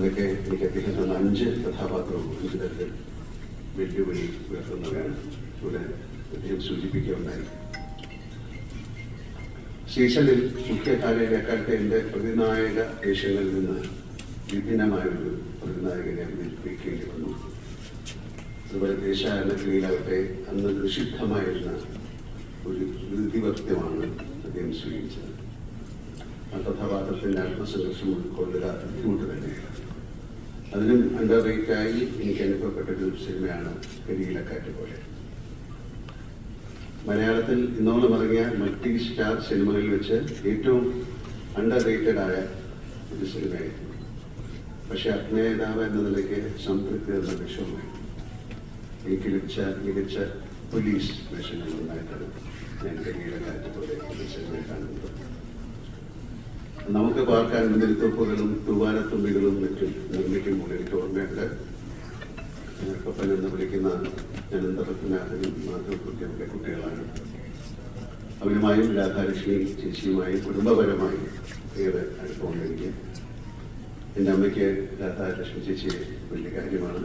അതൊക്കെ എനിക്ക് അദ്ദേഹം തന്ന 5 കഥാപാത്രവും 5 തരത്തിൽ വെല്ലുവിളി ഉയർത്തുന്നവയാണ് ഇവിടെ അദ്ദേഹം സൂചിപ്പിക്കുകയുണ്ടായി. സീസണിൽ മുഖ്യധാരയിലെ അക്കാലത്തെ എൻ്റെ പ്രതിനായക വേഷങ്ങളിൽ നിന്ന് വിഭിന്നമായൊരു പ്രതിനായകനെ അവതരിപ്പിക്കേണ്ടി വന്നു. അതുപോലെ ദേശാടനത്തിലാവട്ടെ അന്ന് നിഷിദ്ധമായിരുന്ന ഒരു ഇതിവൃത്യമാണ് അദ്ദേഹം സ്വീകരിച്ചത്. ആ കഥാപാത്രത്തിൻ്റെ ആത്മസംഘർഷം ഉൾക്കൊള്ളുക ബുദ്ധിമുട്ട് തന്നെയാണ്. അതിനും അണ്ടർറേറ്റായി എനിക്ക് അനുഭവപ്പെട്ടൊരു സിനിമയാണ് കരിയിലക്കാറ്റ് പോലെ. മലയാളത്തിൽ ഇന്നോളം ഇറങ്ങിയ മൾട്ടി സ്റ്റാർ സിനിമകളിൽ വെച്ച് ഏറ്റവും അണ്ടർറേറ്റഡ് ആയ ഒരു സിനിമയായിരുന്നു. പക്ഷെ അഭിനേതാവ് എന്ന നിലയ്ക്ക് സംതൃപ്തി എന്ന വിഷയമായി എനിക്ക് ലഭിച്ച മികച്ച പോലീസ് വേഷങ്ങളുണ്ടായിട്ടാണ് ഞാൻ കരിയിലക്കാറ്റ് പോലെ ഒരു സിനിമയെ കാണുന്നത്. നമുക്ക് പാർക്കാൻ മുന്തിരിത്തോപ്പുകളും തൂവാനത്തുമ്പികളും മറ്റും നിർമ്മിക്കുമ്പോൾ എനിക്ക് ഓർമ്മയുണ്ട് കൊപ്പൻ എന്ന് വിളിക്കുന്ന അനന്തപത്മനാഭനും മാധവക്കുട്ടിയുടെ കുട്ടികളാണ്. അവരുമായും രാധാലക്ഷ്മി ചേച്ചിയുമായും കുടുംബപരമായും ഏറെ അടുപ്പമുണ്ടെങ്കിൽ എൻ്റെ അമ്മയ്ക്ക് രാധാലക്ഷ്മി ചേച്ചിയെ വലിയ കാര്യമാണ്.